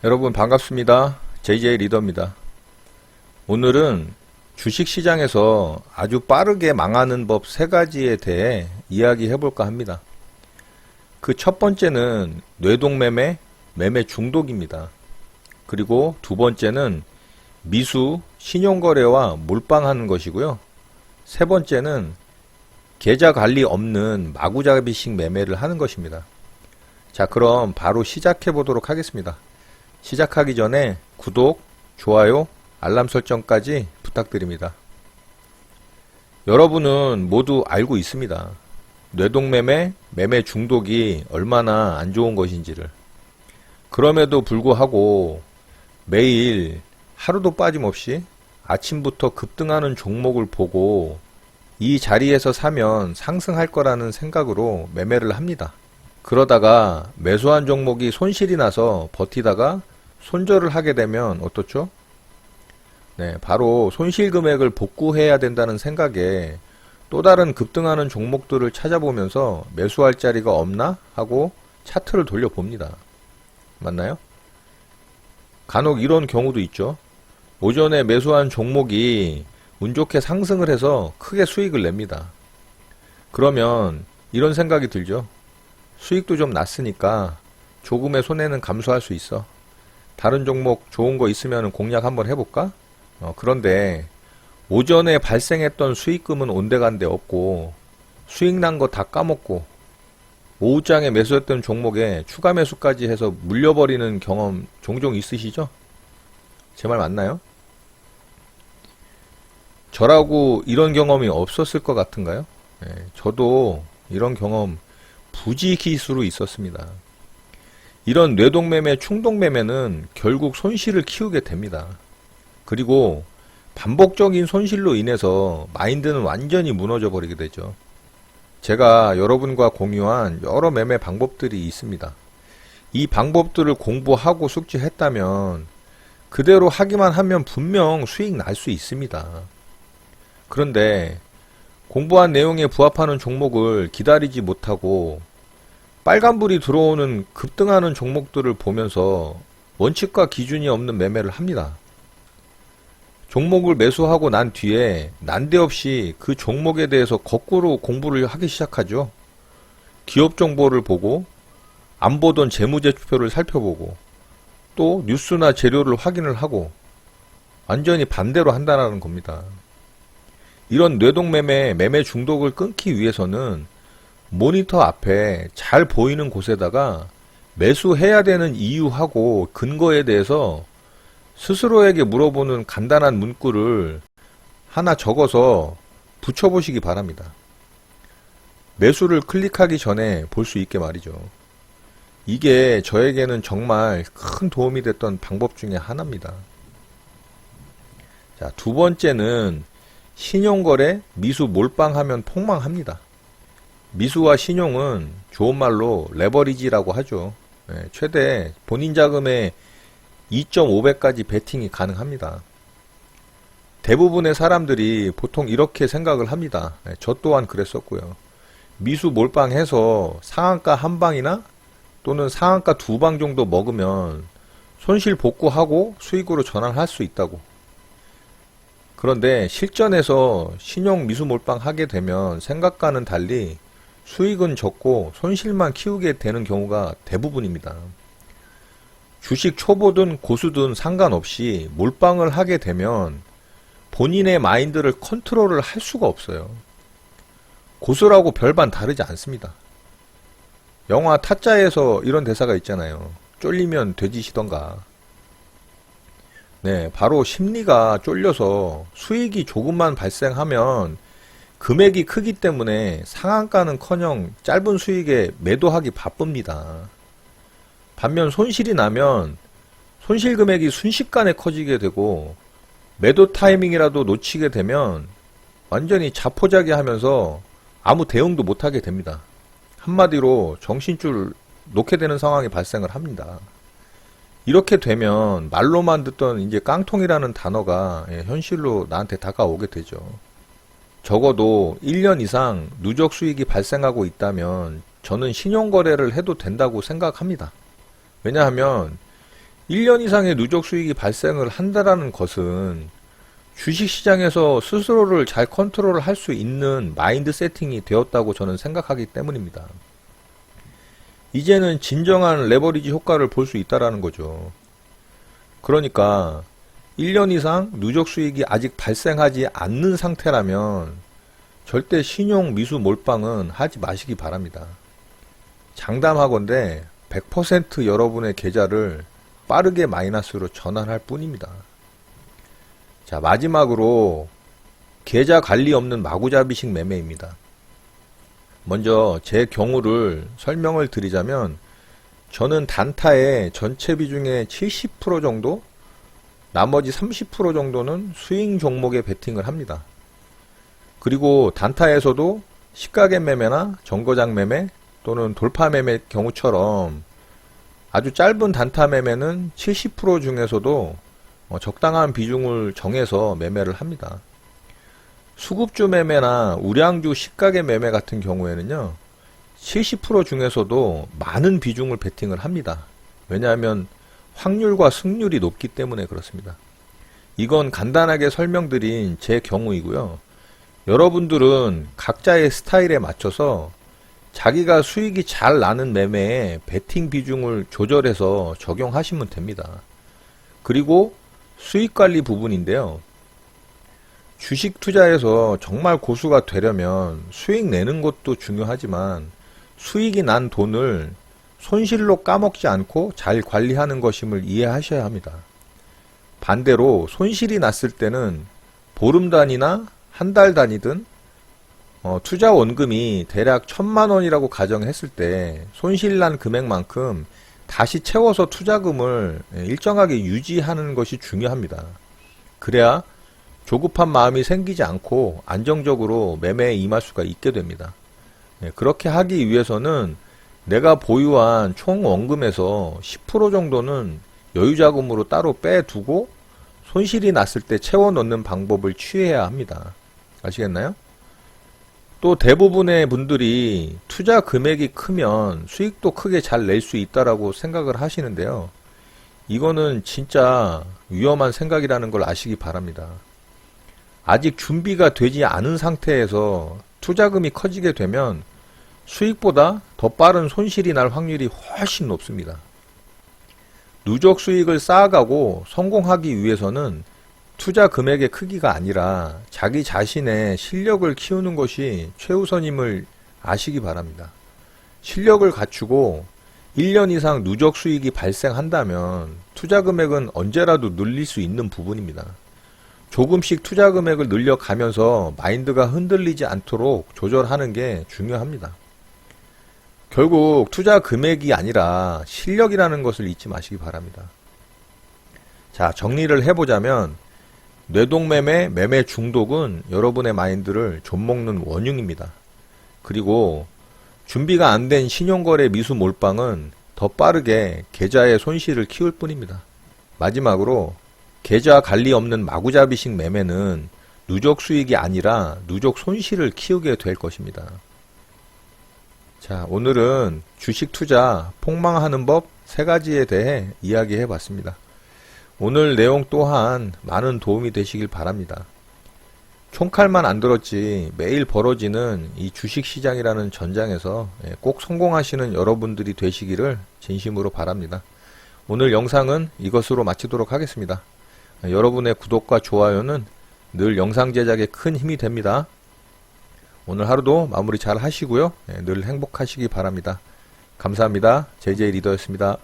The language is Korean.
여러분 반갑습니다. JJ 리더입니다. 오늘은 주식시장에서 아주 빠르게 망하는 법 3가지에 대해 이야기해 볼까 합니다. 그 첫 번째는 뇌동매매, 매매 중독입니다. 그리고 두 번째는 미수, 신용거래와 몰빵하는 것이고요. 세 번째는 계좌 관리 없는 마구잡이식 매매를 하는 것입니다. 자, 그럼 바로 시작해 보도록 하겠습니다. 시작하기 전에 구독, 좋아요, 알람 설정까지 부탁드립니다. 여러분은 모두 알고 있습니다. 뇌동매매, 매매 중독이 얼마나 안 좋은 것인지를. 그럼에도 불구하고 매일 하루도 빠짐없이 아침부터 급등하는 종목을 보고 이 자리에서 사면 상승할 거라는 생각으로 매매를 합니다. 그러다가 매수한 종목이 손실이 나서 버티다가 손절을 하게 되면 어떻죠? 네, 바로 손실 금액을 복구해야 된다는 생각에 또 다른 급등하는 종목들을 찾아보면서 매수할 자리가 없나 하고 차트를 돌려봅니다. 맞나요? 간혹 이런 경우도 있죠. 오전에 매수한 종목이 운 좋게 상승을 해서 크게 수익을 냅니다. 그러면 이런 생각이 들죠. 수익도 좀 났으니까 조금의 손해는 감수할 수 있어. 다른 종목 좋은 거 있으면 공략 한번 해볼까? 그런데 오전에 발생했던 수익금은 온데간데 없고 수익 난 거 다 까먹고 오후장에 매수했던 종목에 추가 매수까지 해서 물려버리는 경험 종종 있으시죠? 제 말 맞나요? 저라고 이런 경험이 없었을 것 같은가요? 네, 저도 이런 경험 부지기수로 있었습니다. 이런 뇌동매매, 충동매매는 결국 손실을 키우게 됩니다. 그리고 반복적인 손실로 인해서 마인드는 완전히 무너져 버리게 되죠. 제가 여러분과 공유한 여러 매매 방법들이 있습니다. 이 방법들을 공부하고 숙지했다면 그대로 하기만 하면 분명 수익 날 수 있습니다. 그런데 공부한 내용에 부합하는 종목을 기다리지 못하고 빨간불이 들어오는 급등하는 종목들을 보면서 원칙과 기준이 없는 매매를 합니다. 종목을 매수하고 난 뒤에 난데없이 그 종목에 대해서 거꾸로 공부를 하기 시작하죠. 기업 정보를 보고 안 보던 재무제표를 살펴보고 또 뉴스나 재료를 확인을 하고 완전히 반대로 한다는 겁니다. 이런 뇌동매매, 매매 중독을 끊기 위해서는 모니터 앞에 잘 보이는 곳에다가 매수해야 되는 이유하고 근거에 대해서 스스로에게 물어보는 간단한 문구를 하나 적어서 붙여보시기 바랍니다. 매수를 클릭하기 전에 볼 수 있게 말이죠. 이게 저에게는 정말 큰 도움이 됐던 방법 중에 하나입니다. 자, 두 번째는 신용거래, 미수 몰빵하면 폭망합니다. 미수와 신용은 좋은 말로 레버리지라고 하죠. 네, 최대 본인 자금의 2.5배까지 베팅이 가능합니다. 대부분의 사람들이 보통 이렇게 생각을 합니다. 네, 저 또한 그랬었고요. 미수 몰빵해서 상한가 한 방이나 또는 상한가 2방 정도 먹으면 손실 복구하고 수익으로 전환할 수 있다고. 그런데 실전에서 신용 미수 몰빵 하게 되면 생각과는 달리 수익은 적고 손실만 키우게 되는 경우가 대부분입니다. 주식 초보든 고수든 상관없이 몰빵을 하게 되면 본인의 마인드를 컨트롤을 할 수가 없어요. 고수라고 별반 다르지 않습니다. 영화 타짜에서 이런 대사가 있잖아요. 쫄리면 돼지시던가. 네, 바로 심리가 쫄려서 수익이 조금만 발생하면 금액이 크기 때문에 상한가는커녕 짧은 수익에 매도하기 바쁩니다. 반면 손실이 나면 손실 금액이 순식간에 커지게 되고 매도 타이밍이라도 놓치게 되면 완전히 자포자기 하면서 아무 대응도 못하게 됩니다. 한마디로 정신줄 놓게 되는 상황이 발생을 합니다. 이렇게 되면 말로만 듣던 이제 깡통이라는 단어가 현실로 나한테 다가오게 되죠. 적어도 1년 이상 누적 수익이 발생하고 있다면 저는 신용거래를 해도 된다고 생각합니다. 왜냐하면 1년 이상의 누적 수익이 발생을 한다라는 것은 주식시장에서 스스로를 잘 컨트롤을 할 수 있는 마인드 세팅이 되었다고 저는 생각하기 때문입니다. 이제는 진정한 레버리지 효과를 볼 수 있다라는 거죠. 그러니까 1년 이상 누적 수익이 아직 발생하지 않는 상태라면 절대 신용 미수 몰빵은 하지 마시기 바랍니다. 장담하건대 100% 여러분의 계좌를 빠르게 마이너스로 전환할 뿐입니다. 자, 마지막으로 계좌 관리 없는 마구잡이식 매매입니다. 먼저 제 경우를 설명을 드리자면 저는 단타의 전체 비중의 70% 정도, 나머지 30% 정도는 스윙 종목에 베팅을 합니다. 그리고 단타에서도 시가겐 매매나 정거장 매매 또는 돌파 매매 경우처럼 아주 짧은 단타 매매는 70% 중에서도 적당한 비중을 정해서 매매를 합니다. 수급주 매매나 우량주 시가겐 매매 같은 경우에는요, 70% 중에서도 많은 비중을 베팅을 합니다. 왜냐하면 확률과 승률이 높기 때문에 그렇습니다. 이건 간단하게 설명드린 제 경우이고요. 여러분들은 각자의 스타일에 맞춰서 자기가 수익이 잘 나는 매매에 베팅 비중을 조절해서 적용하시면 됩니다. 그리고 수익관리 부분인데요. 주식 투자에서 정말 고수가 되려면 수익 내는 것도 중요하지만 수익이 난 돈을 손실로 까먹지 않고 잘 관리하는 것임을 이해하셔야 합니다. 반대로 손실이 났을 때는 보름 단위나 한 달 단위든 투자 원금이 대략 1,000만원이라고 가정했을 때 손실난 금액만큼 다시 채워서 투자금을 일정하게 유지하는 것이 중요합니다. 그래야 조급한 마음이 생기지 않고 안정적으로 매매에 임할 수가 있게 됩니다. 그렇게 하기 위해서는 내가 보유한 총 원금에서 10% 정도는 여유자금으로 따로 빼두고 손실이 났을 때 채워 넣는 방법을 취해야 합니다. 아시겠나요? 또 대부분의 분들이 투자 금액이 크면 수익도 크게 잘 낼 수 있다라고 생각을 하시는데요. 이거는 진짜 위험한 생각이라는 걸 아시기 바랍니다. 아직 준비가 되지 않은 상태에서 투자금이 커지게 되면 수익보다 더 빠른 손실이 날 확률이 훨씬 높습니다. 누적 수익을 쌓아가고 성공하기 위해서는 투자 금액의 크기가 아니라 자기 자신의 실력을 키우는 것이 최우선임을 아시기 바랍니다. 실력을 갖추고 1년 이상 누적 수익이 발생한다면 투자 금액은 언제라도 늘릴 수 있는 부분입니다. 조금씩 투자 금액을 늘려가면서 마인드가 흔들리지 않도록 조절하는 게 중요합니다. 결국 투자 금액이 아니라 실력이라는 것을 잊지 마시기 바랍니다. 자, 정리를 해보자면 뇌동매매, 매매 중독은 여러분의 마인드를 좀먹는 원흉입니다. 그리고 준비가 안 된 신용거래 미수 몰빵은 더 빠르게 계좌의 손실을 키울 뿐입니다. 마지막으로 계좌 관리 없는 마구잡이식 매매는 누적 수익이 아니라 누적 손실을 키우게 될 것입니다. 자, 오늘은 주식 투자 폭망하는 법 3가지에 대해 이야기해 봤습니다. 오늘 내용 또한 많은 도움이 되시길 바랍니다. 총칼만 안 들었지 매일 벌어지는 이 주식시장이라는 전장에서 꼭 성공하시는 여러분들이 되시기를 진심으로 바랍니다. 오늘 영상은 이것으로 마치도록 하겠습니다. 여러분의 구독과 좋아요는 늘 영상 제작에 큰 힘이 됩니다. 오늘 하루도 마무리 잘 하시고요. 늘 행복하시기 바랍니다. 감사합니다. JJ 리더였습니다.